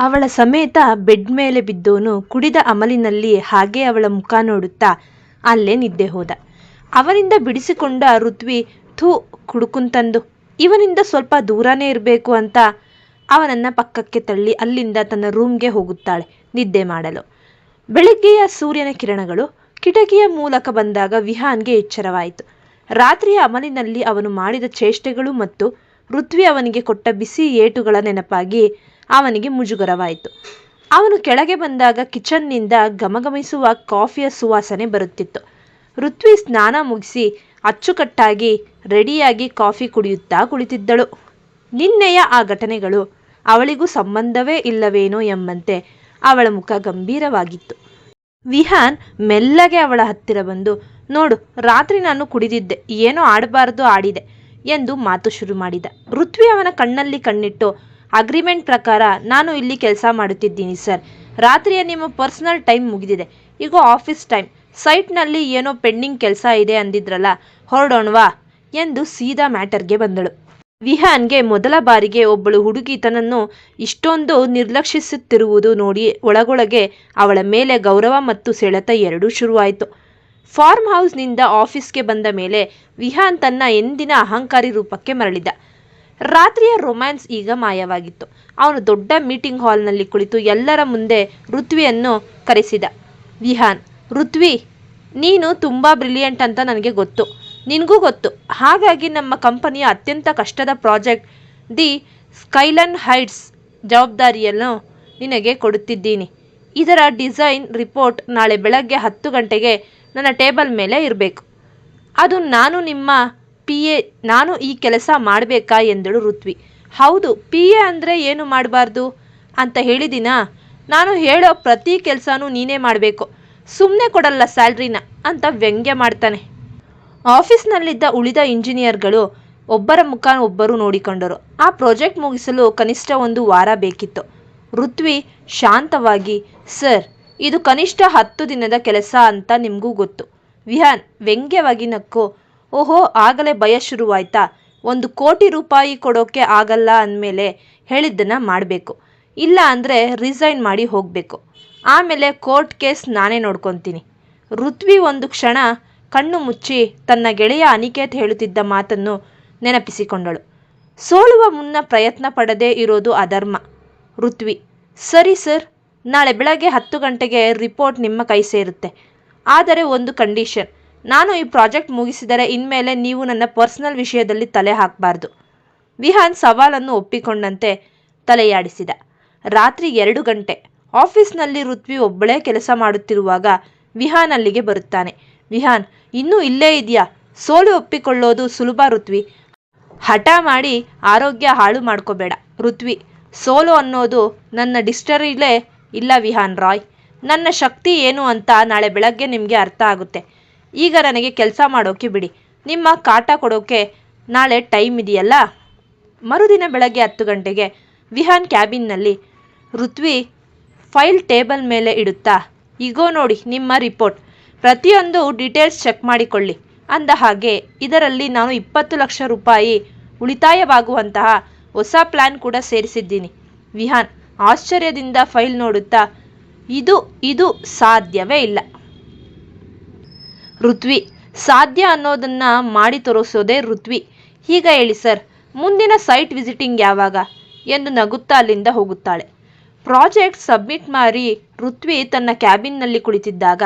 ಅವಳ ಸಮೇತ ಬೆಡ್ ಮೇಲೆ ಬಿದ್ದೋನು ಕುಡಿದ ಅಮಲಿನಲ್ಲಿ ಹಾಗೆ ಅವಳ ಮುಖ ನೋಡುತ್ತಾ ಅಲ್ಲೇ ನಿದ್ದೆ ಹೋದ. ಅವನಿಂದ ಬಿಡಿಸಿಕೊಂಡ ಋತ್ವಿ, ಥೂ ಕುಡುಕುಂತಂದು, ಇವನಿಂದ ಸ್ವಲ್ಪ ದೂರನೇ ಇರಬೇಕು ಅಂತ ಅವನನ್ನು ಪಕ್ಕಕ್ಕೆ ತಳ್ಳಿ ಅಲ್ಲಿಂದ ತನ್ನ ರೂಮ್ಗೆ ಹೋಗುತ್ತಾಳೆ ನಿದ್ದೆ ಮಾಡಲು. ಬೆಳಿಗ್ಗೆಯ ಸೂರ್ಯನ ಕಿರಣಗಳು ಕಿಟಕಿಯ ಮೂಲಕ ಬಂದಾಗ ವಿಹಾನ್ಗೆ ಎಚ್ಚರವಾಯಿತು. ರಾತ್ರಿಯ ಅಮಲಿನಲ್ಲಿ ಅವನು ಮಾಡಿದ ಚೇಷ್ಟೆಗಳು ಮತ್ತು ಋತ್ವಿ ಅವನಿಗೆ ಕೊಟ್ಟ ಬಿಸಿ ಏಟುಗಳ ನೆನಪಾಗಿ ಅವನಿಗೆ ಮುಜುಗರವಾಯಿತು. ಅವನು ಕೆಳಗೆ ಬಂದಾಗ ಕಿಚನ್ನಿಂದ ಘಮಘಮಿಸುವ ಕಾಫಿಯ ಸುವಾಸನೆ ಬರುತ್ತಿತ್ತು. ಋತ್ವಿ ಸ್ನಾನ ಮುಗಿಸಿ ಅಚ್ಚುಕಟ್ಟಾಗಿ ರೆಡಿಯಾಗಿ ಕಾಫಿ ಕುಡಿಯುತ್ತಾ ಕುಳಿತಿದ್ದಳು. ನಿನ್ನೆಯ ಆ ಘಟನೆಗಳು ಅವಳಿಗೂ ಸಂಬಂಧವೇ ಇಲ್ಲವೇನೋ ಎಂಬಂತೆ ಅವಳ ಮುಖ ಗಂಭೀರವಾಗಿತ್ತು. ವಿಹಾನ್ ಮೆಲ್ಲಗೆ ಅವಳ ಹತ್ತಿರ ಬಂದು, ನೋಡು, ರಾತ್ರಿ ನಾನು ಕುಡಿದಿದ್ದೆ, ಏನೋ ಆಡಬಾರ್ದು ಆಡಿದೆ ಎಂದು ಮಾತು ಶುರು ಮಾಡಿದ. ಋತ್ವಿ ಅವನ ಕಣ್ಣಲ್ಲಿ ಕಣ್ಣಿಟ್ಟು, ಅಗ್ರಿಮೆಂಟ್ ಪ್ರಕಾರ ನಾನು ಇಲ್ಲಿ ಕೆಲಸ ಮಾಡುತ್ತಿದ್ದೀನಿ ಸರ್. ರಾತ್ರಿಯ ನಿಮ್ಮ ಪರ್ಸನಲ್ ಟೈಮ್ ಮುಗಿದಿದೆ, ಈಗ ಆಫೀಸ್ ಟೈಮ್. ಸೈಟ್ನಲ್ಲಿ ಏನೋ ಪೆಂಡಿಂಗ್ ಕೆಲಸ ಇದೆ ಅಂದಿದ್ರಲ್ಲ, ಹೊರಡೋಣವಾ ಎಂದು ಸೀದಾ ಮ್ಯಾಟರ್ಗೆ ಬಂದಳು. ವಿಹಾನ್ಗೆ ಮೊದಲ ಬಾರಿಗೆ ಒಬ್ಬಳು ಹುಡುಗಿ ತನ್ನನ್ನು ಇಷ್ಟೊಂದು ನಿರ್ಲಕ್ಷಿಸುತ್ತಿರುವುದು ನೋಡಿ ಒಳಗೊಳಗೆ ಅವಳ ಮೇಲೆ ಗೌರವ ಮತ್ತು ಸೆಳೆತ ಎರಡೂ ಶುರುವಾಯಿತು. ಫಾರ್ಮ್ ಹೌಸ್ನಿಂದ ಆಫೀಸ್ಗೆ ಬಂದ ಮೇಲೆ ವಿಹಾನ್ ತನ್ನ ಎಂದಿನ ಅಹಂಕಾರಿ ರೂಪಕ್ಕೆ ಮರಳಿದ. ರಾತ್ರಿಯ ರೊಮ್ಯಾನ್ಸ್ ಈಗ ಮಾಯವಾಗಿತ್ತು. ಅವನು ದೊಡ್ಡ ಮೀಟಿಂಗ್ ಹಾಲ್ನಲ್ಲಿ ಕುಳಿತು ಎಲ್ಲರ ಮುಂದೆ ಋತ್ವಿಯನ್ನು ಕರೆಸಿದ. ವಿಹಾನ್, ಋತ್ವಿ, ನೀನು ತುಂಬ ಬ್ರಿಲಿಯಂಟ್ ಅಂತ ನನಗೆ ಗೊತ್ತು, ನಿನಗೂ ಗೊತ್ತು. ಹಾಗಾಗಿ ನಮ್ಮ ಕಂಪನಿಯ ಅತ್ಯಂತ ಕಷ್ಟದ ಪ್ರಾಜೆಕ್ಟ್ ದಿ ಸ್ಕೈಲನ್ ಹೈಟ್ಸ್ ಜವಾಬ್ದಾರಿಯನ್ನು ನಿನಗೆ ಕೊಡುತ್ತಿದ್ದೀನಿ. ಇದರ ಡಿಸೈನ್ ರಿಪೋರ್ಟ್ ನಾಳೆ ಬೆಳಗ್ಗೆ 10 ಗಂಟೆಗೆ ನನ್ನ ಟೇಬಲ್ ಮೇಲೆ ಇರಬೇಕು. ಅದು ನಾನು ನಿಮ್ಮ PA, ನಾನು ಈ ಕೆಲಸ ಮಾಡಬೇಕಾ ಎಂದಳು ಋತ್ವಿ. ಹೌದು, PA ಅಂದರೆ ಏನು ಮಾಡಬಾರ್ದು ಅಂತ ಹೇಳಿದಿನಾ? ನಾನು ಹೇಳೋ ಪ್ರತಿ ಕೆಲಸನೂ ನೀನೇ ಮಾಡಬೇಕು, ಸುಮ್ಮನೆ ಕೊಡಲ್ಲ ಸ್ಯಾಲ್ರಿನ ಅಂತ ವ್ಯಂಗ್ಯ ಮಾಡ್ತಾನೆ. ಆಫೀಸ್ನಲ್ಲಿದ್ದ ಉಳಿದ ಇಂಜಿನಿಯರ್ಗಳು ಒಬ್ಬರ ಮುಖ ಒಬ್ಬರು ನೋಡಿಕೊಂಡರು. ಆ ಪ್ರಾಜೆಕ್ಟ್ ಮುಗಿಸಲು ಕನಿಷ್ಠ 1 ವಾರ ಬೇಕಿತ್ತು. ಋತ್ವಿ ಶಾಂತವಾಗಿ, ಸರ್, ಇದು ಕನಿಷ್ಠ 10 ದಿನದ ಕೆಲಸ ಅಂತ ನಿಮಗೂ ಗೊತ್ತು. ವಿಹಾನ್ ವ್ಯಂಗ್ಯವಾಗಿ ನಕ್ಕು, ಓಹೋ, ಆಗಲೇ ಭಯ ಶುರುವಾಯ್ತಾ? 1 ಕೋಟಿ ರೂಪಾಯಿ ಕೊಡೋಕೆ ಆಗಲ್ಲ ಅಂದಮೇಲೆ ಹೇಳಿದ್ದನ್ನು ಮಾಡಬೇಕು, ಇಲ್ಲ ಅಂದರೆ ರಿಸೈನ್ ಮಾಡಿ ಹೋಗಬೇಕು. ಆಮೇಲೆ ಕೋರ್ಟ್ ಕೇಸ್ ನಾನೇ ನೋಡ್ಕೊತೀನಿ. ಋತ್ವಿ ಒಂದು ಕ್ಷಣ ಕಣ್ಣು ಮುಚ್ಚಿ ತನ್ನ ಗೆಳೆಯ ಅನಿಕೇತ್ ಹೇಳುತ್ತಿದ್ದ ಮಾತನ್ನು ನೆನಪಿಸಿಕೊಂಡಳು. ಸೋಲುವ ಮುನ್ನ ಪ್ರಯತ್ನ ಪಡದೇ ಇರೋದು ಅಧರ್ಮ. ಋತ್ವಿ, ಸರಿ ಸರ್, ನಾಳೆ ಬೆಳಗ್ಗೆ 10 ಗಂಟೆಗೆ ರಿಪೋರ್ಟ್ ನಿಮ್ಮ ಕೈ ಸೇರುತ್ತೆ. ಆದರೆ ಒಂದು ಕಂಡೀಷನ್, ನಾನು ಈ ಪ್ರಾಜೆಕ್ಟ್ ಮುಗಿಸಿದರೆ ಇನ್ಮೇಲೆ ನೀವು ನನ್ನ ಪರ್ಸನಲ್ ವಿಷಯದಲ್ಲಿ ತಲೆ ಹಾಕಬಾರ್ದು. ವಿಹಾನ್ ಸವಾಲನ್ನು ಒಪ್ಪಿಕೊಂಡಂತೆ ತಲೆಯಾಡಿಸಿದ. ರಾತ್ರಿ 2 ಗಂಟೆ. ಆಫೀಸ್ನಲ್ಲಿ ಋತ್ವಿ ಒಬ್ಬಳೇ ಕೆಲಸ ಮಾಡುತ್ತಿರುವಾಗ ವಿಹಾನ್ ಅಲ್ಲಿಗೆ ಬರುತ್ತಾನೆ. ವಿಹಾನ್, ಇನ್ನೂ ಇಲ್ಲೇ ಇದೆಯಾ? ಸೋಲು ಒಪ್ಪಿಕೊಳ್ಳೋದು ಸುಲಭ ಋತ್ವಿ, ಹಠ ಮಾಡಿ ಆರೋಗ್ಯ ಹಾಳು ಮಾಡ್ಕೋಬೇಡ. ಋತ್ವಿ, ಸೋಲು ಅನ್ನೋದು ನನ್ನ ಡಿಕ್ಷನರಿಲೇ ಇಲ್ಲ ವಿಹಾನ್ ರಾಯ್. ನನ್ನ ಶಕ್ತಿ ಏನು ಅಂತ ನಾಳೆ ಬೆಳಗ್ಗೆ ನಿಮಗೆ ಅರ್ಥ ಆಗುತ್ತೆ. ಈಗ ನನಗೆ ಕೆಲಸ ಮಾಡೋಕೆ ಬಿಡಿ. ನಿಮ್ಮ ಕಾಟ ಕೊಡೋಕೆ ನಾಳೆ ಟೈಮ್ ಇದೆಯಲ್ಲ. ಮರುದಿನ ಬೆಳಗ್ಗೆ 10 ಗಂಟೆಗೆ ವಿಹಾನ್ ಕ್ಯಾಬಿನ್ನಲ್ಲಿ ಋತ್ವಿ ಫೈಲ್ ಟೇಬಲ್ ಮೇಲೆ ಇಡುತ್ತಾ, ಈಗೋ ನೋಡಿ ನಿಮ್ಮ ರಿಪೋರ್ಟ್, ಪ್ರತಿಯೊಂದು ಡೀಟೇಲ್ಸ್ ಚೆಕ್ ಮಾಡಿಕೊಳ್ಳಿ ಅಂದ ಹಾಗೆ ಇದರಲ್ಲಿ ನಾನು 20 ಲಕ್ಷ ರೂಪಾಯಿ ಉಳಿತಾಯವಾಗುವಂತಹ ಹೊಸ ಪ್ಲ್ಯಾನ್ ಕೂಡ ಸೇರಿಸಿದ್ದೀನಿ. ವಿಹಾನ್ ಆಶ್ಚರ್ಯದಿಂದ ಫೈಲ್ ನೋಡುತ್ತಾ, ಇದು ಸಾಧ್ಯವೇ ಇಲ್ಲ. ಋತ್ವಿ, ಸಾಧ್ಯ ಅನ್ನೋದನ್ನು ಮಾಡಿ ತೋರಿಸೋದೇ ಋತ್ವಿ. ಈಗ ಹೇಳಿ ಸರ್, ಮುಂದಿನ ಸೈಟ್ ವಿಸಿಟಿಂಗ್ ಯಾವಾಗ ಎಂದು ನಗುತ್ತಾ ಅಲ್ಲಿಂದ ಹೋಗುತ್ತಾಳೆ. ಪ್ರಾಜೆಕ್ಟ್ ಸಬ್ಮಿಟ್ ಮಾಡಿ ಋತ್ವಿ ತನ್ನ ಕ್ಯಾಬಿನ್ನಲ್ಲಿ ಕುಳಿತಿದ್ದಾಗ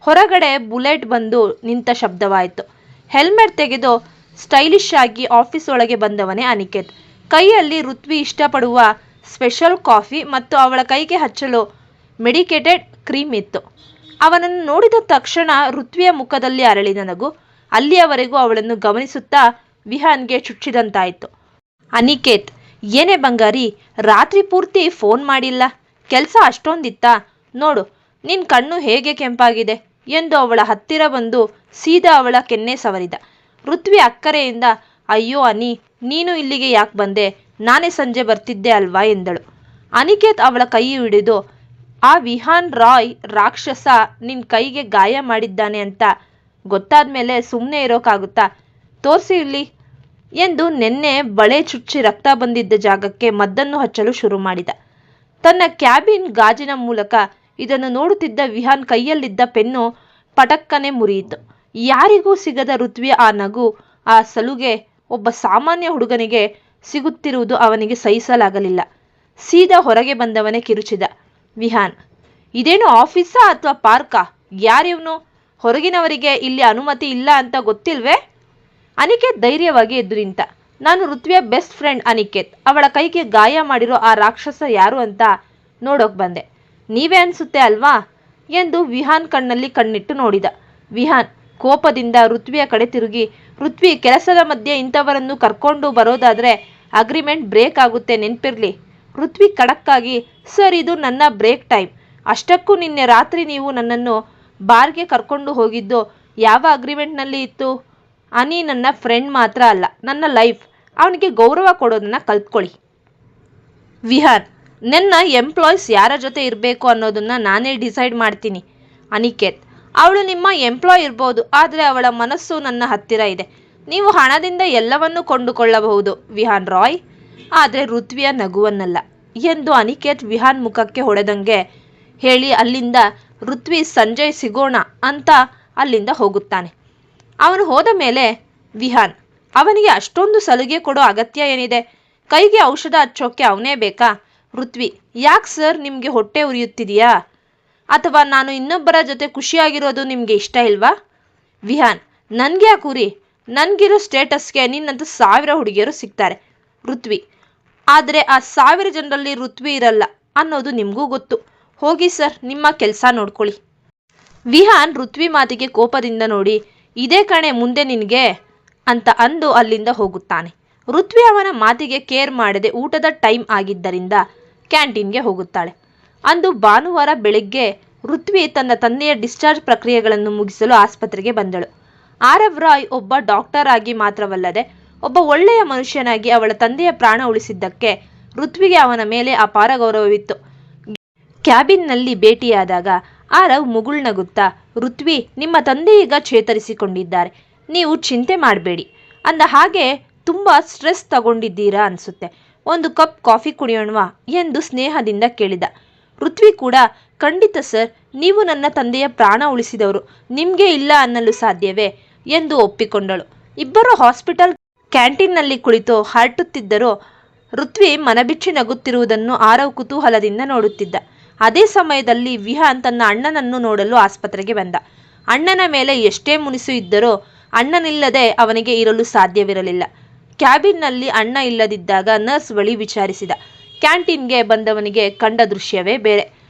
ಹೊರಗಡೆ ಬುಲೆಟ್ ಬಂದು ನಿಂತ ಶಬ್ದವಾಯಿತು. ಹೆಲ್ಮೆಟ್ ತೆಗೆದು ಸ್ಟೈಲಿಶ್ ಆಗಿ ಆಫೀಸ್ ಒಳಗೆ ಬಂದವನೇ ಅನಿಕೇತ್. ಕೈಯಲ್ಲಿ ಋತ್ವಿ ಇಷ್ಟಪಡುವ ಸ್ಪೆಷಲ್ ಕಾಫಿ ಮತ್ತು ಅವಳ ಕೈಗೆ ಹಚ್ಚಲು ಮೆಡಿಕೇಟೆಡ್ ಕ್ರೀಮ್ ಇತ್ತು. ಅವನನ್ನು ನೋಡಿದ ತಕ್ಷಣ ಋತ್ವಿಯ ಮುಖದಲ್ಲಿ ಅರಳಿದ ನಗು ಅಲ್ಲಿಯವರೆಗೂ ಅವಳನ್ನು ಗಮನಿಸುತ್ತಾ ವಿಹಾನ್ಗೆ ಚುಚ್ಚಿದಂತಾಯಿತು. ಅನಿಕೇತ್, ಏನೇ ಬಂಗಾರಿ, ರಾತ್ರಿ ಪೂರ್ತಿ ಫೋನ್ ಮಾಡಿಲ್ಲ, ಕೆಲಸ ಅಷ್ಟೊಂದಿತ್ತಾ? ನೋಡು, ನಿನ್ನ ಕಣ್ಣು ಹೇಗೆ ಕೆಂಪಾಗಿದೆ ಎಂದು ಅವಳ ಹತ್ತಿರ ಬಂದು ಸೀದಾ ಅವಳ ಕೆನ್ನೆ ಸವರಿದ. ಋತ್ವಿ ಅಕ್ಕರೆಯಿಂದ, ಅಯ್ಯೋ ಅನಿ, ನೀನು ಇಲ್ಲಿಗೆ ಯಾಕೆ ಬಂದೆ? ನಾನೇ ಸಂಜೆ ಬರ್ತಿದ್ದೆ ಅಲ್ವಾ ಎಂದಳು. ಅನಿಕೇತ್ ಅವಳ ಕೈ ಹಿಡಿದು, ಆ ವಿಹಾನ್ ರಾಯ್ ರಾಕ್ಷಸ ನಿನ್ನ ಕೈಗೆ ಗಾಯ ಮಾಡಿದ್ದಾನೆ ಅಂತ ಗೊತ್ತಾದ ಮೇಲೆ ಸುಮ್ಮನೆ ಇರೋಕ್ಕಾಗುತ್ತಾ? ತೋರಿಸಿ ಇಲ್ಲಿ ಎಂದು ನೆನ್ನೆ ಬಳೆ ಚುಚ್ಚಿ ರಕ್ತ ಬಂದಿದ್ದ ಜಾಗಕ್ಕೆ ಮದ್ದನ್ನು ಹಚ್ಚಲು ಶುರು ಮಾಡಿದ. ತನ್ನ ಕ್ಯಾಬಿನ್ ಗಾಜಿನ ಮೂಲಕ ಇದನ್ನು ನೋಡುತ್ತಿದ್ದ ವಿಹಾನ್ ಕೈಯಲ್ಲಿದ್ದ ಪೆನ್ನು ಪಟಕ್ಕನೆ ಮುರಿಯಿತು. ಯಾರಿಗೂ ಸಿಗದ ಋತ್ವಿಯ ಆ ನಗು, ಆ ಸಲುಗೆ ಒಬ್ಬ ಸಾಮಾನ್ಯ ಹುಡುಗನಿಗೆ ಸಿಗುತ್ತಿರುವುದು ಅವನಿಗೆ ಸಹಿಸಲಾಗಲಿಲ್ಲ. ಸೀದಾ ಹೊರಗೆ ಬಂದವನೇ ಕಿರುಚಿದ, ವಿಹಾನ್, ಇದೇನು ಆಫೀಸಾ ಅಥವಾ ಪಾರ್ಕಾ? ಯಾರಿವನು? ಹೊರಗಿನವರಿಗೆ ಇಲ್ಲಿ ಅನುಮತಿ ಇಲ್ಲ ಅಂತ ಗೊತ್ತಿಲ್ವೇ? ಅನಿಕೇತ್ ಧೈರ್ಯವಾಗಿ ಎದ್ದು ನಿಂತ. ನಾನು ಋತ್ವಿಯ ಬೆಸ್ಟ್ ಫ್ರೆಂಡ್ ಅನಿಕೇತ್. ಅವಳ ಕೈಗೆ ಗಾಯ ಮಾಡಿರೋ ಆ ರಾಕ್ಷಸ ಯಾರು ಅಂತ ನೋಡೋಕ್ ಬಂದೆ. ನೀವೇ ಅನ್ಸುತ್ತೆ ಅಲ್ವಾ ಎಂದು ವಿಹಾನ್ ಕಣ್ಣಲ್ಲಿ ಕಣ್ಣಿಟ್ಟು ನೋಡಿದ. ವಿಹಾನ್ ಕೋಪದಿಂದ ಋತ್ವಿಯ ಕಡೆ ತಿರುಗಿ, ಋತ್ವಿ, ಕೆಲಸದ ಮಧ್ಯೆ ಇಂಥವರನ್ನು ಕರ್ಕೊಂಡು ಬರೋದಾದ್ರೆ ಅಗ್ರಿಮೆಂಟ್ ಬ್ರೇಕ್ ಆಗುತ್ತೆ, ನೆನ್ಪಿರ್ಲಿ. ಋತ್ವಿ ಖಡಕ್ಕಾಗಿ, ಸರ್, ಇದು ನನ್ನ ಬ್ರೇಕ್ ಟೈಮ್. ಅಷ್ಟಕ್ಕೂ ನಿನ್ನೆ ರಾತ್ರಿ ನೀವು ನನ್ನನ್ನು ಬಾರ್ಗೆ ಕರ್ಕೊಂಡು ಹೋಗಿದ್ದು ಯಾವ ಅಗ್ರಿಮೆಂಟ್ನಲ್ಲಿ ಇತ್ತು? ಅನಿ ನನ್ನ ಫ್ರೆಂಡ್ ಮಾತ್ರ ಅಲ್ಲ, ನನ್ನ ಲೈಫ್. ಅವನಿಗೆ ಗೌರವ ಕೊಡೋದನ್ನ ಕಲ್ತ್ಕೊಳ್ಳಿ. ವಿಹಾನ್, ನನ್ನ ಎಂಪ್ಲಾಯೀಸ್ ಯಾರ ಜೊತೆ ಇರಬೇಕು ಅನ್ನೋದನ್ನ ನಾನೇ ಡಿಸೈಡ್ ಮಾಡ್ತೀನಿ. ಅನಿಕೇತ್, ಅವಳು ನಿಮ್ಮ ಎಂಪ್ಲಾಯ್ ಇರ್ಬೋದು, ಆದರೆ ಅವಳ ಮನಸ್ಸು ನನ್ನ ಹತ್ತಿರ ಇದೆ. ನೀವು ಹಣದಿಂದ ಎಲ್ಲವನ್ನೂ ಕೊಂಡುಕೊಳ್ಳಬಹುದು ವಿಹಾನ್ ರಾಯ್, ಆದರೆ ಋತ್ವಿಯ ನಗುವನ್ನಲ್ಲ ಎಂದು ಅನಿಕೇತ್ ವಿಹಾನ್ ಮುಖಕ್ಕೆ ಹೊಡೆದಂಗೆ ಹೇಳಿ ಅಲ್ಲಿಂದ, ಋತ್ವಿ, ಸಂಜಯ್ ಸಿಗೋಣ ಅಂತ ಅಲ್ಲಿಂದ ಹೋಗುತ್ತಾನೆ. ಅವನು ಹೋದ ಮೇಲೆ, ವಿಹಾನ್, ಅವನಿಗೆ ಅಷ್ಟೊಂದು ಸಲುಗೆ ಕೊಡೋ ಅಗತ್ಯ ಏನಿದೆ? ಕೈಗೆ ಔಷಧ ಹಚ್ಚೋಕೆ ಅವನೇ ಬೇಕಾ? ಋತ್ವಿ, ಯಾಕೆ ಸರ್, ನಿಮಗೆ ಹೊಟ್ಟೆ ಉರಿಯುತ್ತಿದೆಯಾ? ಅಥವಾ ನಾನು ಇನ್ನೊಬ್ಬರ ಜೊತೆ ಖುಷಿಯಾಗಿರೋದು ನಿಮಗೆ ಇಷ್ಟ ಇಲ್ವಾ? ವಿಹಾನ್, ನನಗೆ ಯಾಕೆ ಉರಿ? ನನಗಿರೋ ಸ್ಟೇಟಸ್ಗೆ ನಿನ್ನಂತ 1000 ಹುಡುಗಿಯರು ಸಿಗ್ತಾರೆ. ಋತ್ವಿ, ಆದರೆ ಆ 1000 ಜನರಲ್ಲಿ ಋತ್ವಿ ಇರಲ್ಲ ಅನ್ನೋದು ನಿಮಗೂ ಗೊತ್ತು. ಹೋಗಿ ಸರ್, ನಿಮ್ಮ ಕೆಲಸ ನೋಡ್ಕೊಳ್ಳಿ. ವಿಹಾನ್ ಋತ್ವಿ ಮಾತಿಗೆ ಕೋಪದಿಂದ ನೋಡಿ, ಇದೇ ಕಣೆ ಮುಂದೆ ನಿನಗೆ ಅಂತ ಅಂದು ಅಲ್ಲಿಂದ ಹೋಗುತ್ತಾನೆ. ಋತ್ವಿ ಅವನ ಮಾತಿಗೆ ಕೇರ್ ಮಾಡದೆ ಊಟದ ಟೈಮ್ ಆಗಿದ್ದರಿಂದ ಕ್ಯಾಂಟೀನ್ಗೆ ಹೋಗುತ್ತಾಳೆ. ಅಂದು ಭಾನುವಾರ ಬೆಳಗ್ಗೆ ಋತ್ವಿ ತನ್ನ ತಂದೆಯ ಡಿಸ್ಚಾರ್ಜ್ ಪ್ರಕ್ರಿಯೆಗಳನ್ನು ಮುಗಿಸಲು ಆಸ್ಪತ್ರೆಗೆ ಬಂದಳು. ಆರವ್ ರಾಯ್ ಒಬ್ಬ ಡಾಕ್ಟರ್ ಆಗಿ ಮಾತ್ರವಲ್ಲದೆ ಒಬ್ಬ ಒಳ್ಳೆಯ ಮನುಷ್ಯನಾಗಿ ಅವಳ ತಂದೆಯ ಪ್ರಾಣ ಉಳಿಸಿದ್ದಕ್ಕೆ ಋತ್ವಿಗೆ ಅವನ ಮೇಲೆ ಅಪಾರ ಗೌರವವಿತ್ತು. ಕ್ಯಾಬಿನ್ನಲ್ಲಿ ಭೇಟಿಯಾದಾಗ ಆರವ್ ಮುಗುಳ್ನಗುತ್ತಾ, ಋತ್ವಿ, ನಿಮ್ಮ ತಂದೆ ಈಗ ಚೇತರಿಸಿಕೊಂಡಿದ್ದಾರೆ, ನೀವು ಚಿಂತೆ ಮಾಡಬೇಡಿ ಅಂದ. ಹಾಗೆ ತುಂಬ ಸ್ಟ್ರೆಸ್ ತಗೊಂಡಿದ್ದೀರಾ ಅನಿಸುತ್ತೆ, ಒಂದು ಕಪ್ ಕಾಫಿ ಕುಡಿಯೋಣವಾ ಎಂದು ಸ್ನೇಹದಿಂದ ಕೇಳಿದ. ಋತ್ವಿ ಕೂಡ, ಖಂಡಿತ ಸರ್, ನೀವು ನನ್ನ ತಂದೆಯ ಪ್ರಾಣ ಉಳಿಸಿದವರು, ನಿಮಗೆ ಇಲ್ಲ ಅನ್ನಲು ಸಾಧ್ಯವೇ ಎಂದು ಒಪ್ಪಿಕೊಂಡಳು. ಇಬ್ಬರು ಹಾಸ್ಪಿಟಲ್ ಕ್ಯಾಂಟೀನ್ನಲ್ಲಿ ಕುಳಿತು ಹರಟುತ್ತಿದ್ದರೂ ಋತ್ವಿ ಮನಬಿಚ್ಚಿ ನಗುತ್ತಿರುವುದನ್ನು ಆರವ್ ಕುತೂಹಲದಿಂದ ನೋಡುತ್ತಿದ್ದ. ಅದೇ ಸಮಯದಲ್ಲಿ ವಿಹಾನ್ ತನ್ನ ಅಣ್ಣನನ್ನು ನೋಡಲು ಆಸ್ಪತ್ರೆಗೆ ಬಂದ. ಅಣ್ಣನ ಮೇಲೆ ಎಷ್ಟೇ ಮುನಿಸು ಇದ್ದರೂ ಅಣ್ಣನಿಲ್ಲದೆ ಅವನಿಗೆ ಇರಲು ಸಾಧ್ಯವಿರಲಿಲ್ಲ. ಕ್ಯಾಬಿನ್ನಲ್ಲಿ ಅಣ್ಣ ಇಲ್ಲದಿದ್ದಾಗ ನರ್ಸ್ ಬಳಿ ವಿಚಾರಿಸಿದ. ಕ್ಯಾಂಟೀನ್ಗೆ ಬಂದವನಿಗೆ ಕಂಡ ದೃಶ್ಯವೇ ಬೇರೆ.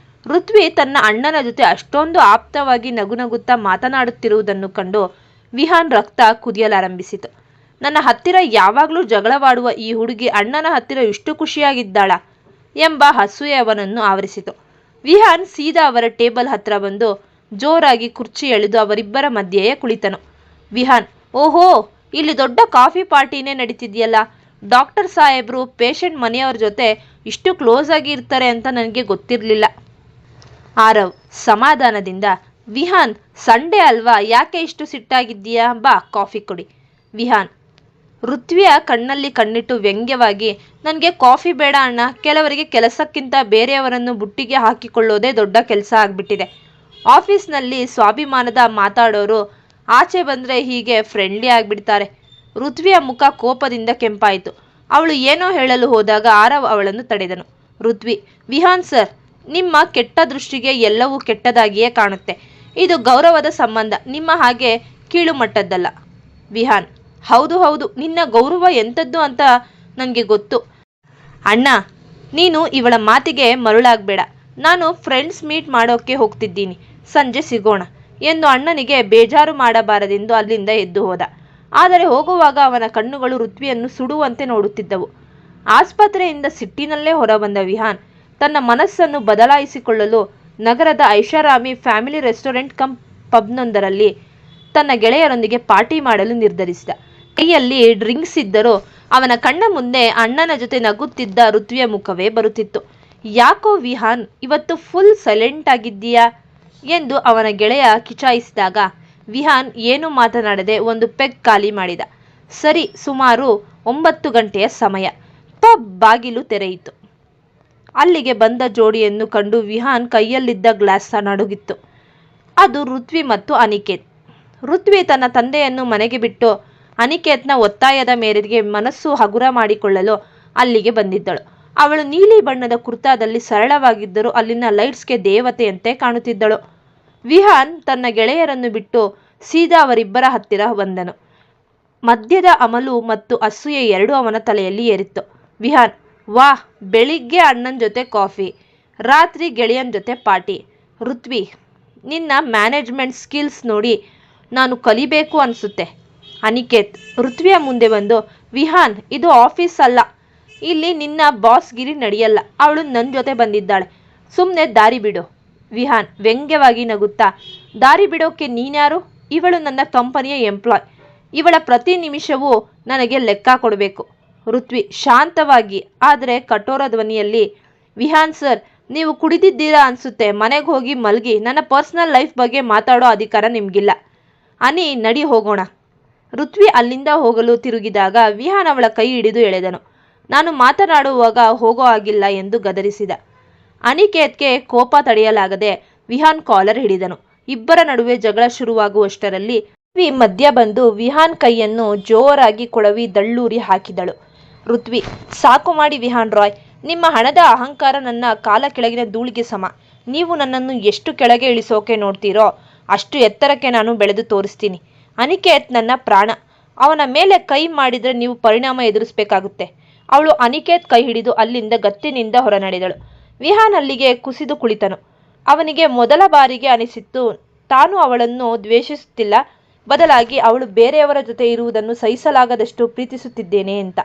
ಋತ್ವಿ ತನ್ನ ಅಣ್ಣನ ಜೊತೆ ಅಷ್ಟೊಂದು ಆಪ್ತವಾಗಿ ನಗುನಗುತ್ತಾ ಮಾತನಾಡುತ್ತಿರುವುದನ್ನು ಕಂಡು ವಿಹಾನ್ ರಕ್ತ ಕುದಿಯಲಾರಂಭಿಸಿತು. ನನ್ನ ಹತ್ತಿರ ಯಾವಾಗಲೂ ಜಗಳವಾಡುವ ಈ ಹುಡುಗಿ ಅಣ್ಣನ ಹತ್ತಿರ ಇಷ್ಟು ಖುಷಿಯಾಗಿದ್ದಾಳ ಎಂಬ ಅಸೂಯೆ ಅವನನ್ನು ಆವರಿಸಿತು. ವಿಹಾನ್ ಸೀದಾ ಅವರ ಟೇಬಲ್ ಹತ್ರ ಬಂದು ಜೋರಾಗಿ ಕುರ್ಚಿ ಎಳೆದು ಅವರಿಬ್ಬರ ಮಧ್ಯೆಯೇ ಕುಳಿತನು. ವಿಹಾನ್, ಓಹೋ, ಇಲ್ಲಿ ದೊಡ್ಡ ಕಾಫಿ ಪಾರ್ಟಿನೇ ನಡೀತಿದೆಯಲ್ಲ. ಡಾಕ್ಟರ್ ಸಾಹೇಬ್ರು ಪೇಷಂಟ್ ಮನೆಯವ್ರ ಜೊತೆ ಇಷ್ಟು ಕ್ಲೋಸ್ ಆಗಿ ಇರ್ತಾರೆ ಅಂತ ನನಗೆ ಗೊತ್ತಿರಲಿಲ್ಲ. ಆರವ್ ಸಮಾಧಾನದಿಂದ, ವಿಹಾನ್, ಸಂಡೇ ಅಲ್ವಾ, ಯಾಕೆ ಇಷ್ಟು ಸಿಟ್ಟಾಗಿದ್ದೀಯಾ? ಬಾ, ಕಾಫಿ ಕೊಡಿ. ವಿಹಾನ್ ಋತ್ವಿಯ ಕಣ್ಣಲ್ಲಿ ಕಣ್ಣಿಟ್ಟು ವ್ಯಂಗ್ಯವಾಗಿ, ನನಗೆ ಕಾಫಿ ಬೇಡ ಅಣ್ಣ, ಕೆಲವರಿಗೆ ಕೆಲಸಕ್ಕಿಂತ ಬೇರೆಯವರನ್ನು ಬುಟ್ಟಿಗೆ ಹಾಕಿಕೊಳ್ಳೋದೇ ದೊಡ್ಡ ಕೆಲಸ ಆಗಿಬಿಟ್ಟಿದೆ. ಆಫೀಸ್ನಲ್ಲಿ ಸ್ವಾಭಿಮಾನದ ಮಾತಾಡೋರು ಆಚೆ ಬಂದರೆ ಹೀಗೆ ಫ್ರೆಂಡ್ಲಿ ಆಗಿಬಿಡ್ತಾರೆ. ಋತ್ವಿಯ ಮುಖ ಕೋಪದಿಂದ ಕೆಂಪಾಯಿತು. ಅವಳು ಏನೋ ಹೇಳಲು ಹೋದಾಗ ಆರವ್ ಅವಳನ್ನು ತಡೆದನು. ಋತ್ವಿ, ವಿಹಾನ್ ಸರ್, ನಿಮ್ಮ ಕೆಟ್ಟ ದೃಷ್ಟಿಗೆ ಎಲ್ಲವೂ ಕೆಟ್ಟದಾಗಿಯೇ ಕಾಣುತ್ತೆ. ಇದು ಗೌರವದ ಸಂಬಂಧ, ನಿಮ್ಮ ಹಾಗೆ ಕೀಳು ಮಟ್ಟದ್ದಲ್ಲ. ವಿಹಾನ್, ಹೌದು ಹೌದು, ನಿನ್ನ ಗೌರವ ಎಂಥದ್ದು ಅಂತ ನನಗೆ ಗೊತ್ತು. ಅಣ್ಣ, ನೀನು ಇವಳ ಮಾತಿಗೆ ಮರುಳಾಗಬೇಡ. ನಾನು ಫ್ರೆಂಡ್ಸ್ ಮೀಟ್ ಮಾಡೋಕ್ಕೆ ಹೋಗ್ತಿದ್ದೀನಿ, ಸಂಜೆ ಸಿಗೋಣ ಎಂದು ಅಣ್ಣನಿಗೆ ಬೇಜಾರು ಮಾಡಬಾರದೆಂದು ಅಲ್ಲಿಂದ ಎದ್ದು ಹೋದ. ಆದರೆ ಹೋಗುವಾಗ ಅವನ ಕಣ್ಣುಗಳು ಋತ್ವಿಯನ್ನು ಸುಡುವಂತೆ ನೋಡುತ್ತಿದ್ದವು. ಆಸ್ಪತ್ರೆಯಿಂದ ಸಿಟ್ಟಿನಲ್ಲೇ ಹೊರಬಂದ ವಿಹಾನ್ ತನ್ನ ಮನಸ್ಸನ್ನು ಬದಲಾಯಿಸಿಕೊಳ್ಳಲು ನಗರದ ಐಷಾರಾಮಿ ಫ್ಯಾಮಿಲಿ ರೆಸ್ಟೋರೆಂಟ್ ಕಮ್ ಪಬ್ನೊಂದರಲ್ಲಿ ತನ್ನ ಗೆಳೆಯರೊಂದಿಗೆ ಪಾರ್ಟಿ ಮಾಡಲು ನಿರ್ಧರಿಸಿದ. ಕೈಯಲ್ಲಿ ಡ್ರಿಂಕ್ಸ್ ಇದ್ದರೂ ಅವನ ಕಣ್ಣ ಮುಂದೆ ಅಣ್ಣನ ಜೊತೆ ನಗುತ್ತಿದ್ದ ಋತ್ವಿಯ ಮುಖವೇ ಬರುತ್ತಿತ್ತು. ಯಾಕೋ ವಿಹಾನ್, ಇವತ್ತು ಫುಲ್ ಸೈಲೆಂಟ್ ಆಗಿದ್ದೀಯಾ ಎಂದು ಅವನ ಗೆಳೆಯ ಕಿಚಾಯಿಸಿದಾಗ ವಿಹಾನ್ ಏನು ಮಾತನಾಡದೆ ಒಂದು ಪೆಗ್ ಖಾಲಿ ಮಾಡಿದ. ಸರಿ, ಸುಮಾರು 9 ಗಂಟೆಯ ಸಮಯ. ಪಬ್ ಬಾಗಿಲು ತೆರೆಯಿತು. ಅಲ್ಲಿಗೆ ಬಂದ ಜೋಡಿಯನ್ನು ಕಂಡು ವಿಹಾನ್ ಕೈಯಲ್ಲಿದ್ದ ಗ್ಲಾಸ್ ನಡುಗಿತ್ತು. ಅದು ಋತ್ವಿ ಮತ್ತು ಅನಿಕೇತ್. ಋತ್ವಿ ತನ್ನ ತಂದೆಯನ್ನು ಮನೆಗೆ ಬಿಟ್ಟು ಅನಿಕೇತ್ನ ಒತ್ತಾಯದ ಮೇರೆಗೆ ಮನಸ್ಸು ಹಗುರ ಮಾಡಿಕೊಳ್ಳಲು ಅಲ್ಲಿಗೆ ಬಂದಿದ್ದಳು. ಅವಳು ನೀಲಿ ಬಣ್ಣದ ಕುರ್ತಾದಲ್ಲಿ ಸರಳವಾಗಿದ್ದರೂ ಅಲ್ಲಿನ ಲೈಟ್ಸ್ಗೆ ದೇವತೆಯಂತೆ ಕಾಣುತ್ತಿದ್ದಳು. ವಿಹಾನ್ ತನ್ನ ಗೆಳೆಯರನ್ನು ಬಿಟ್ಟು ಸೀದಾ ಅವರಿಬ್ಬರ ಹತ್ತಿರ ಬಂದನು. ಮದ್ಯದ ಅಮಲು ಮತ್ತು ಅಸೂಯೆ ಎರಡೂ ಅವನ ತಲೆಯಲ್ಲಿ ಏರಿತ್ತು. ವಿಹಾನ್, ವಾಹ್, ಬೆಳಿಗ್ಗೆ ಅಣ್ಣನ ಜೊತೆ ಕಾಫಿ, ರಾತ್ರಿ ಗೆಳೆಯನ ಜೊತೆ ಪಾರ್ಟಿ. ಋತ್ವಿ, ನಿನ್ನ ಮ್ಯಾನೇಜ್ಮೆಂಟ್ ಸ್ಕಿಲ್ಸ್ ನೋಡಿ ನಾನು ಕಲಿಬೇಕು ಅನಿಸುತ್ತೆ. ಅನಿಕೇತ್ ಋತ್ವಿಯ ಮುಂದೆ ಬಂದು, ವಿಹಾನ್, ಇದು ಆಫೀಸ್ ಅಲ್ಲ, ಇಲ್ಲಿ ನಿನ್ನ ಬಾಸ್ಗಿರಿ ನಡೆಯಲ್ಲ. ಅವಳು ನನ್ನ ಜೊತೆ ಬಂದಿದ್ದಾಳೆ, ಸುಮ್ಮನೆ ದಾರಿ ಬಿಡು. ವಿಹಾನ್ ವ್ಯಂಗ್ಯವಾಗಿ ನಗುತ್ತಾ, ದಾರಿ ಬಿಡೋಕೆ ನೀನ್ಯಾರು? ಇವಳು ನನ್ನ ಕಂಪನಿಯ ಎಂಪ್ಲಾಯ್, ಇವಳ ಪ್ರತಿ ನಿಮಿಷವೂ ನನಗೆ ಲೆಕ್ಕ ಕೊಡಬೇಕು. ಋತ್ವಿ ಶಾಂತವಾಗಿ ಆದರೆ ಕಠೋರ ಧ್ವನಿಯಲ್ಲಿ, ವಿಹಾನ್ ಸರ್, ನೀವು ಕುಡಿದಿದ್ದೀರಾ ಅನಿಸುತ್ತೆ, ಮನೆಗೆ ಹೋಗಿ ಮಲಗಿ. ನನ್ನ ಪರ್ಸ್ನಲ್ ಲೈಫ್ ಬಗ್ಗೆ ಮಾತಾಡೋ ಅಧಿಕಾರ ನಿಮಗಿಲ್ಲ. ಅನಿ, ನಡಿ ಹೋಗೋಣ. ಋತ್ವಿ ಅಲ್ಲಿಂದ ಹೋಗಲು ತಿರುಗಿದಾಗ ವಿಹಾನ್ ಅವಳ ಕೈ ಹಿಡಿದು ಎಳೆದನು. ನಾನು ಮಾತನಾಡುವಾಗ ಹೋಗೋ ಆಗಿಲ್ಲ ಎಂದು ಗದರಿಸಿದ. ಅನಿಕೇತ್ಗೆ ಕೋಪ ತಡೆಯಲಾಗದೆ ವಿಹಾನ್ ಕಾಲರ್ ಹಿಡಿದನು. ಇಬ್ಬರ ನಡುವೆ ಜಗಳ ಶುರುವಾಗುವಷ್ಟರಲ್ಲಿ ಋತ್ವಿ ಮಧ್ಯ ಬಂದು ವಿಹಾನ್ ಕೈಯನ್ನು ಜೋರಾಗಿ ಕೊಳವಿ ದಳ್ಳೂರಿ ಹಾಕಿದಳು. ಋತ್ವಿ, ಸಾಕು ಮಾಡಿ ವಿಹಾನ್ ರಾಯ್, ನಿಮ್ಮ ಹಣದ ಅಹಂಕಾರ ನನ್ನ ಕಾಲ ಕೆಳಗಿನ ಧೂಳಿಗೆ ಸಮ. ನೀವು ನನ್ನನ್ನು ಎಷ್ಟು ಕೆಳಗೆ ಇಳಿಸೋಕೆ ನೋಡ್ತೀರೋ ಅಷ್ಟು ಎತ್ತರಕ್ಕೆ ನಾನು ಬೆಳೆದು ತೋರಿಸ್ತೀನಿ. ಅನಿಕೇತ್ ನನ್ನ ಪ್ರಾಣ, ಅವನ ಮೇಲೆ ಕೈ ಮಾಡಿದರೆ ನೀವು ಪರಿಣಾಮ ಎದುರಿಸಬೇಕಾಗುತ್ತೆ. ಅವಳು ಅನಿಕೇತ್ ಕೈ ಹಿಡಿದು ಅಲ್ಲಿಂದ ಗತ್ತಿನಿಂದ ಹೊರ ನಡೆದಳು. ವಿಹಾನ್ ಅಲ್ಲಿಗೆ ಕುಸಿದು ಕುಳಿತನು. ಅವನಿಗೆ ಮೊದಲ ಬಾರಿಗೆ ಅನಿಸಿತ್ತು ತಾನು ಅವಳನ್ನು ದ್ವೇಷಿಸುತ್ತಿಲ್ಲ, ಬದಲಾಗಿ ಅವಳು ಬೇರೆಯವರ ಜೊತೆ ಇರುವುದನ್ನು ಸಹಿಸಲಾಗದಷ್ಟು ಪ್ರೀತಿಸುತ್ತಿದ್ದೇನೆ ಅಂತ.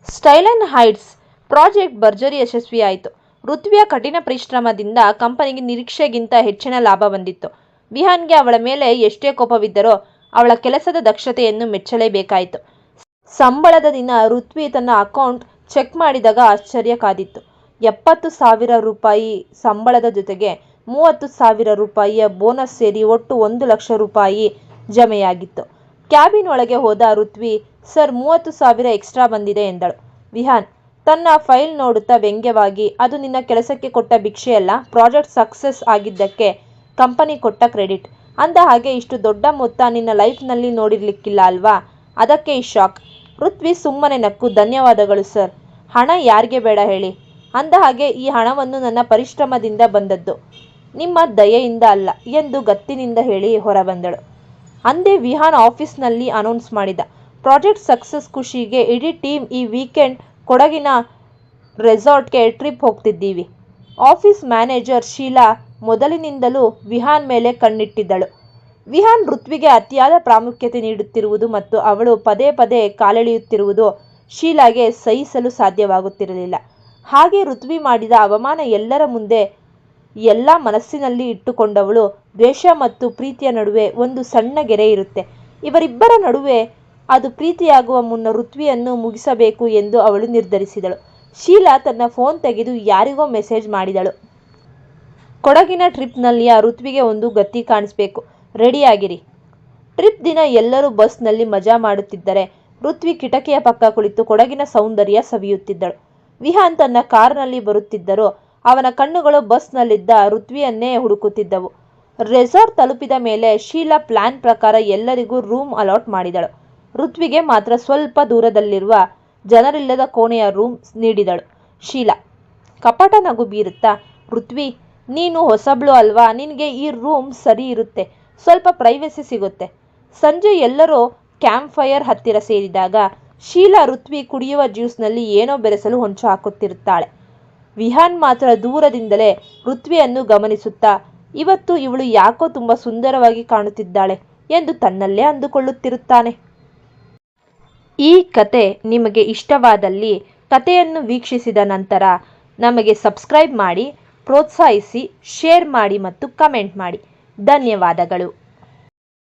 ಸ್ಟೈಲನ್ ಹೈಟ್ಸ್ ಪ್ರಾಜೆಕ್ಟ್ ಭರ್ಜರಿ ಯಶಸ್ವಿಯಾಯಿತು. ಋತ್ವಿಯ ಕಠಿಣ ಪರಿಶ್ರಮದಿಂದ ಕಂಪನಿಗೆ ನಿರೀಕ್ಷೆಗಿಂತ ಹೆಚ್ಚಿನ ಲಾಭ ಬಂದಿತ್ತು. ವಿಹಾನ್ಗೆ ಅವಳ ಮೇಲೆ ಎಷ್ಟೇ ಕೋಪವಿದ್ದರೋ ಅವಳ ಕೆಲಸದ ದಕ್ಷತೆಯನ್ನು ಮೆಚ್ಚಲೇಬೇಕಾಯಿತು. ಸಂಬಳದ ದಿನ ಋತ್ವಿ ತನ್ನ ಅಕೌಂಟ್ ಚೆಕ್ ಮಾಡಿದಾಗ ಆಶ್ಚರ್ಯ ಕಾದಿತ್ತು. 70,000 ರೂಪಾಯಿ ಸಂಬಳದ ಜೊತೆಗೆ 30,000 ರೂಪಾಯಿಯ ಬೋನಸ್ ಸೇರಿ ಒಟ್ಟು 1 ಲಕ್ಷ ರೂಪಾಯಿ ಜಮೆಯಾಗಿತ್ತು. ಕ್ಯಾಬಿನ್ ಒಳಗೆ ಹೋದ ಋತ್ವಿ, ಸರ್, 30,000 ಎಕ್ಸ್ಟ್ರಾ ಬಂದಿದೆ ಎಂದಳು. ವಿಹಾನ್ ತನ್ನ ಫೈಲ್ ನೋಡುತ್ತಾ ವ್ಯಂಗ್ಯವಾಗಿ, ಅದು ನಿನ್ನ ಕೆಲಸಕ್ಕೆ ಕೊಟ್ಟ ಭಿಕ್ಷೆಯಲ್ಲ, ಪ್ರಾಜೆಕ್ಟ್ ಸಕ್ಸಸ್ ಆಗಿದ್ದಕ್ಕೆ ಕಂಪನಿ ಕೊಟ್ಟ ಕ್ರೆಡಿಟ್. ಅಂದ ಹಾಗೆ ಇಷ್ಟು ದೊಡ್ಡ ಮೊತ್ತ ನಿನ್ನ ಲೈಫ್ನಲ್ಲಿ ನೋಡಿರ್ಲಿಕ್ಕಿಲ್ಲ ಅಲ್ವಾ, ಅದಕ್ಕೆ ಈ ಶಾಕ್. ಋತ್ವಿ ಸುಮ್ಮನೆ ನಕ್ಕು, ಧನ್ಯವಾದಗಳು ಸರ್, ಹಣ ಯಾರಿಗೆ ಬೇಡ ಹೇಳಿ. ಅಂದ ಹಾಗೆ ಈ ಹಣವನ್ನು ನನ್ನ ಪರಿಶ್ರಮದಿಂದ ಬಂದದ್ದು, ನಿಮ್ಮ ದಯೆಯಿಂದ ಅಲ್ಲ ಎಂದು ಗತ್ತಿನಿಂದ ಹೇಳಿ ಹೊರಬಂದಳು. ಅಂದೇ ವಿಹಾನ್ ಆಫೀಸ್ನಲ್ಲಿ ಅನೌನ್ಸ್ ಮಾಡಿದ, ಪ್ರಾಜೆಕ್ಟ್ ಸಕ್ಸಸ್ ಖುಷಿಗೆ ಇಡೀ ಟೀಮ್ ಈ ವೀಕೆಂಡ್ ಕೊಡಗಿನ ರೆಸಾರ್ಟ್ಗೆ ಟ್ರಿಪ್ ಹೋಗ್ತಿದ್ದೀವಿ. ಆಫೀಸ್ ಮ್ಯಾನೇಜರ್ ಶೀಲಾ ಮೊದಲಿನಿಂದಲೂ ವಿಹಾನ್ ಮೇಲೆ ಕಣ್ಣಿಟ್ಟಿದ್ದಳು. ವಿಹಾನ್ ಋತ್ವಿಗೆ ಅತಿಯಾದ ಪ್ರಾಮುಖ್ಯತೆ ನೀಡುತ್ತಿರುವುದು ಮತ್ತು ಅವಳು ಪದೇ ಪದೇ ಕಾಲೆಳೆಯುತ್ತಿರುವುದು ಶೀಲಾಗೆ ಸಹಿಸಲು ಸಾಧ್ಯವಾಗುತ್ತಿರಲಿಲ್ಲ. ಹಾಗೆ ಋತ್ವಿ ಮಾಡಿದ ಅವಮಾನ ಎಲ್ಲರ ಮುಂದೆ ಎಲ್ಲ ಮನಸ್ಸಿನಲ್ಲಿ ಇಟ್ಟುಕೊಂಡವಳು ದ್ವೇಷ ಮತ್ತು ಪ್ರೀತಿಯ ನಡುವೆ ಒಂದು ಸಣ್ಣ ಗೆರೆ ಇರುತ್ತೆ. ಇವರಿಬ್ಬರ ನಡುವೆ ಅದು ಪ್ರೀತಿಯಾಗುವ ಮುನ್ನ ಋತ್ವಿಯನ್ನು ಮುಗಿಸಬೇಕು ಎಂದು ಅವಳು ನಿರ್ಧರಿಸಿದಳು. ಶೀಲಾ ತನ್ನ ಫೋನ್ ತೆಗೆದು ಯಾರಿಗೋ ಮೆಸೇಜ್ ಮಾಡಿದಳು. ಕೊಡಗಿನ ಟ್ರಿಪ್ನಲ್ಲಿಯ ಋತ್ವಿಗೆ ಒಂದು ಗತಿ ಕಾಣಿಸ್ಬೇಕು, ರೆಡಿಯಾಗಿರಿ. ಟ್ರಿಪ್ ದಿನ ಎಲ್ಲರೂ ಬಸ್ನಲ್ಲಿ ಮಜಾ ಮಾಡುತ್ತಿದ್ದರೆ ಋತ್ವಿ ಕಿಟಕಿಯ ಪಕ್ಕ ಕುಳಿತು ಕೊಡಗಿನ ಸೌಂದರ್ಯ ಸವಿಯುತ್ತಿದ್ದಳು. ವಿಹಾನ್ ತನ್ನ ಕಾರ್ನಲ್ಲಿ ಬರುತ್ತಿದ್ದರೂ ಅವನ ಕಣ್ಣುಗಳು ಬಸ್ನಲ್ಲಿದ್ದ ಋತ್ವಿಯನ್ನೇ ಹುಡುಕುತ್ತಿದ್ದವು. ರೆಸಾರ್ಟ್ ತಲುಪಿದ ಮೇಲೆ ಶೀಲಾ ಪ್ಲಾನ್ ಪ್ರಕಾರ ಎಲ್ಲರಿಗೂ ರೂಮ್ ಅಲಾಟ್ ಮಾಡಿದಳು. ಋತ್ವಿಗೆ ಮಾತ್ರ ಸ್ವಲ್ಪ ದೂರದಲ್ಲಿರುವ ಜನರಿಲ್ಲದ ಕೋಣೆಯ ರೂಮ್ ನೀಡಿದಳು. ಶೀಲಾ ಕಪಟ ನಗು ಬೀರುತ್ತಾ, ಋತ್ವಿ, ನೀನು ಹೊಸಬ್ಳು ಅಲ್ವಾ, ನಿನಗೆ ಈ ರೂಮ್ ಸರಿ ಇರುತ್ತೆ, ಸ್ವಲ್ಪ ಪ್ರೈವಸಿ ಸಿಗುತ್ತೆ. ಸಂಜೆ ಎಲ್ಲರೂ ಕ್ಯಾಂಪ್ ಫೈರ್ ಹತ್ತಿರ ಸೇರಿದಾಗ ಶೀಲಾ ಋತ್ವಿ ಕುಡಿಯುವ ಜ್ಯೂಸ್ನಲ್ಲಿ ಏನೋ ಬೆರೆಸಲು ಹೊಂಚು ಹಾಕುತ್ತಿರುತ್ತಾಳೆ. ವಿಹಾನ್ ಮಾತ್ರ ದೂರದಿಂದಲೇ ಋತ್ವಿಯನ್ನು ಗಮನಿಸುತ್ತಾ, ಇವತ್ತು ಇವಳು ಯಾಕೋ ತುಂಬ ಸುಂದರವಾಗಿ ಕಾಣುತ್ತಿದ್ದಾಳೆ ಎಂದು ತನ್ನಲ್ಲೇ ಅಂದುಕೊಳ್ಳುತ್ತಿರುತ್ತಾನೆ. ಈ ಕತೆ ನಿಮಗೆ ಇಷ್ಟವಾದಲ್ಲಿ ಕತೆಯನ್ನು ವೀಕ್ಷಿಸಿದ ನಂತರ ನಮಗೆ ಸಬ್ಸ್ಕ್ರೈಬ್ ಮಾಡಿ, ಪ್ರೋತ್ಸಾಹಿಸಿ, ಶೇರ್ ಮಾಡಿ ಮತ್ತು ಕಮೆಂಟ್ ಮಾಡಿ. ಧನ್ಯವಾದಗಳು.